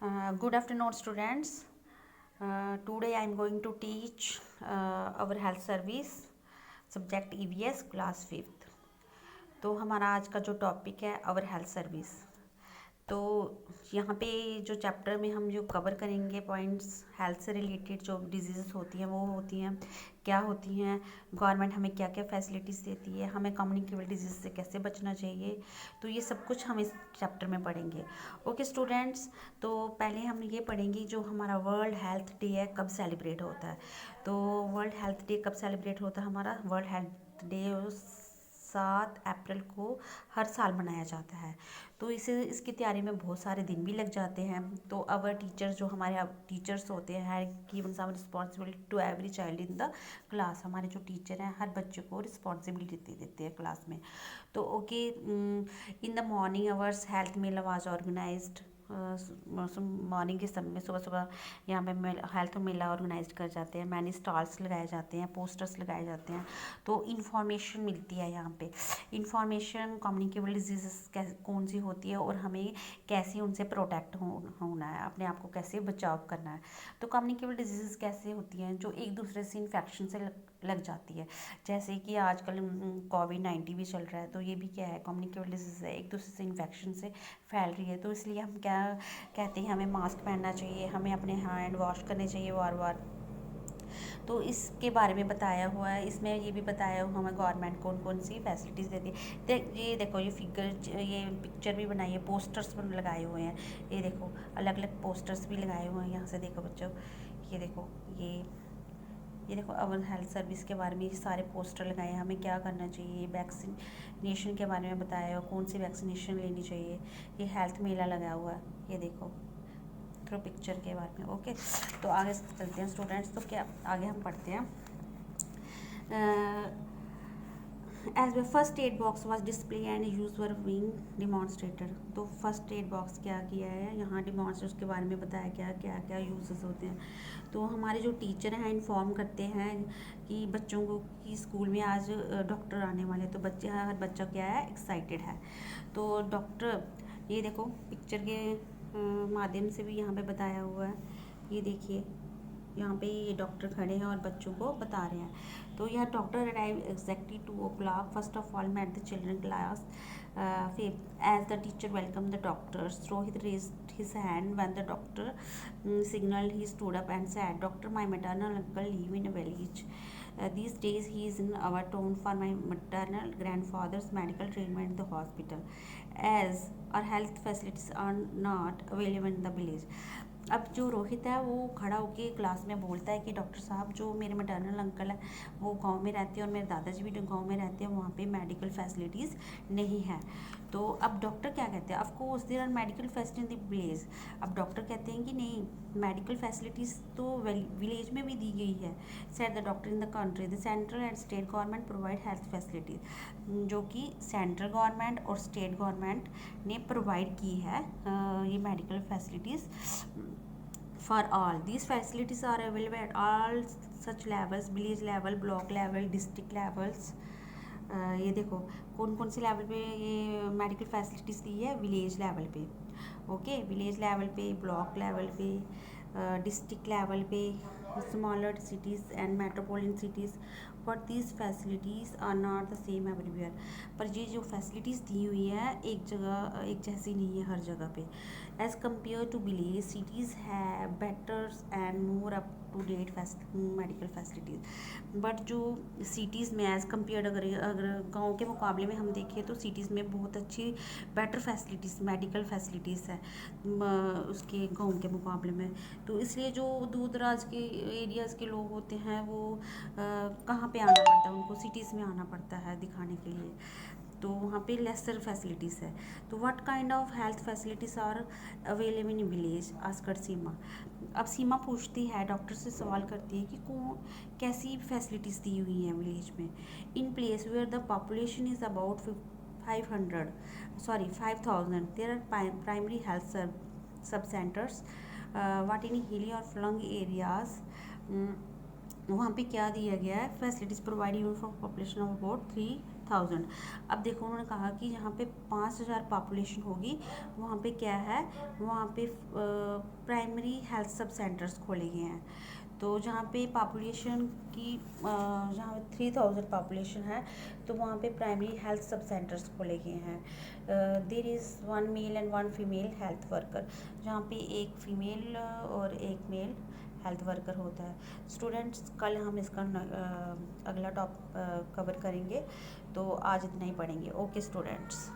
Good afternoon, students. Today I am going to teach our health service subject EVS class 5th. तो हमारा आज का जो topic है आवर हेल्थ सर्विस। तो यहाँ पे जो चैप्टर में हम जो कवर करेंगे पॉइंट्स हेल्थ से रिलेटेड जो डिजीज़ होती हैं वो होती हैं क्या होती हैं, गवर्नमेंट हमें क्या क्या फैसिलिटीज़ देती है, हमें कम्युनिकेबल डिजीज़ से कैसे बचना चाहिए। तो ये सब कुछ हम इस चैप्टर में पढ़ेंगे। ओके स्टूडेंट्स, तो पहले हम ये पढ़ेंगे जो हमारा वर्ल्ड हेल्थ डे है कब सेलिब्रेट होता है। तो वर्ल्ड हेल्थ डे कब सेलिब्रेट होता है, हमारा वर्ल्ड हेल्थ डे 7 अप्रैल को हर साल मनाया जाता है। तो इसकी तैयारी में बहुत सारे दिन भी लग जाते हैं। तो अवर टीचर्स जो हमारे टीचर्स होते हैं given some responsibility to every child in the class. हमारे जो टीचर हैं हर बच्चे को रिस्पॉन्सिबिलिटी देते हैं क्लास में। तो okay, in the morning hours health mela was organized. Morning के समय में सुबह सुबह यहाँ पे हेल्थ मेला ऑर्गेनाइज कर जाते हैं। मैनी स्टॉल्स लगाए जाते हैं, पोस्टर्स लगाए जाते हैं। तो इन्फॉर्मेशन मिलती है यहाँ पे। इन्फॉर्मेशन कम्युनिकेबल डिजीज़ कौन सी होती है और हमें कैसे उनसे प्रोटेक्ट होना है, अपने आप को कैसे बचाव करना है। तो कम्युनिकेबल डिजीज़ कैसे होती हैं, जो एक दूसरे से इन्फेक्शन से लग जाती है। जैसे कि आजकल कोविड-19 भी चल रहा है, तो ये भी क्या है, कम्युनिकेबल डिजीज़ है, एक दूसरे से इन्फेक्शन से फैल रही है। तो इसलिए हम क्या कहते हैं, हमें मास्क पहनना चाहिए, हमें अपने हैंड वॉश करने चाहिए बार बार। तो इसके बारे में बताया हुआ है। इसमें ये भी बताया हुआ हमें गवर्नमेंट कौन कौन सी फैसिलिटीज़ देती है। ये देखो, ये पिक्चर भी बनाई है, पोस्टर्स लगाए हुए हैं। ये देखो अलग अलग पोस्टर्स भी लगाए हुए हैं। यहाँ से देखो बच्चों, ये देखो, ये देखो अवर हेल्थ सर्विस के बारे में ये सारे पोस्टर लगाए हैं। हमें क्या करना चाहिए, वैक्सीनेशन के बारे में बताया हुआ, कौन सी वैक्सीनेशन लेनी चाहिए। ये हेल्थ मेला लगा हुआ है, ये देखो थ्रू पिक्चर के बारे में। ओके, तो आगे चलते हैं स्टूडेंट्स। तो क्या आगे हम पढ़ते हैं। As the first aid box was display and use were being demonstrated. तो फर्स्ट एड बॉक्स क्या किया है, यहाँ डिमॉन्स्ट्रेट उसके बारे में बताया क्या क्या क्या यूजेस होते हैं। तो हमारे जो टीचर हैं इन्फॉर्म करते हैं कि बच्चों को कि स्कूल में आज डॉक्टर आने वाले, तो बच्चे हर बच्चा क्या है, एक्साइटेड है। तो डॉक्टर, ये देखो पिक्चर के माध्यम से भी यहाँ पे बताया हुआ है। ये देखिए यहाँ पे ये डॉक्टर खड़े हैं और बच्चों को बता रहे हैं। तो यह doctor arrive exactly 2 o'clock। First of all met the children class as the teacher welcome the doctors. Rohit raised his hand when the doctor signaled. He stood up and said, "Doctor, my maternal uncle live in a village. These days he is in our town for my maternal grandfather's medical treatment in the hospital, as our health facilities are not available in the village." अब जो रोहित है वो खड़ा होके class में बोलता है कि डॉक्टर साहब, जो मेरे मैटरनल अंकल है वो गांव में रहते हैं और मेरे दादाजी भी गांव में रहते हैं, वहाँ पे मेडिकल फैसिलिटीज़ नहीं है। तो अब डॉक्टर क्या कहते हैं, of course there are medical facility in the village. अब डॉक्टर कहते हैं कि नहीं, मेडिकल फैसिलिटीज़ तो विलेज में भी दी गई है। Said the doctor in the country the central and state government provide health facilities. जो कि सेंट्रल गवर्नमेंट और स्टेट गवर्नमेंट ने प्रोवाइड की है ये medical facilities for all. These facilities are available at all such levels, village level, block level, district levels. ये देखो कौन कौन से लेवल पे ये मेडिकल फैसिलिटीज़ दी है, विलेज लेवल पे। ओके, विलेज लेवल पे, ब्लॉक लेवल पे, डिस्ट्रिक्ट लेवल पे, smaller cities and metropolitan cities. But these facilities are not the same everywhere. पर ये जो फैसिलिटीज़ दी हुई है एक जगह एक जैसी नहीं है हर जगह पे। As compare to village, cities है better and more up to date medical facilities. But जो सिटीज़ में एज़ कम्पेयर अगर गाँव के मुकाबले में हम देखें तो सिटीज़ में बहुत अच्छी बेटर फैसिलिटीज़ मेडिकल फैसिलिटीज़ है उसके गाँव के मुकाबले में। तो इसलिए जो दूर दराज के एरियाज़ के लोग होते हैं वो कहाँ पे आना पड़ता है, उनको सिटीज़ में आना पड़ता है दिखाने के लिए। तो वहाँ पे लेसर फैसिलिटीज़ है। तो what kind of health facilities are available in village, asker Seema. अब सीमा पूछती है, डॉक्टर से सवाल करती है कि कैसी फैसिलिटीज़ दी हुई हैं विलेज में। In place where the population is about 5,000 there are primary health sub centers what in hilly और फ्लंग एरियाज। वहाँ पे क्या दिया गया है, facilities provide for population of about 3 3000। अब देखो उन्होंने कहा कि यहाँ पे 5000 पॉपुलेशन होगी, वहाँ पे क्या है, वहाँ पे प्राइमरी हेल्थ सब सेंटर्स खोले गए हैं। तो जहाँ पे पॉपुलेशन की जहाँ 3000 पॉपुलेशन है, तो वहाँ पे प्राइमरी हेल्थ सब सेंटर्स खोले गए हैं। There is 1 male and 1 female health worker, जहाँ पे एक फीमेल और एक मेल हेल्थ वर्कर होता है। स्टूडेंट्स कल हम इसका अगला टॉप कवर करेंगे, तो आज इतना ही पढ़ेंगे। Okay students.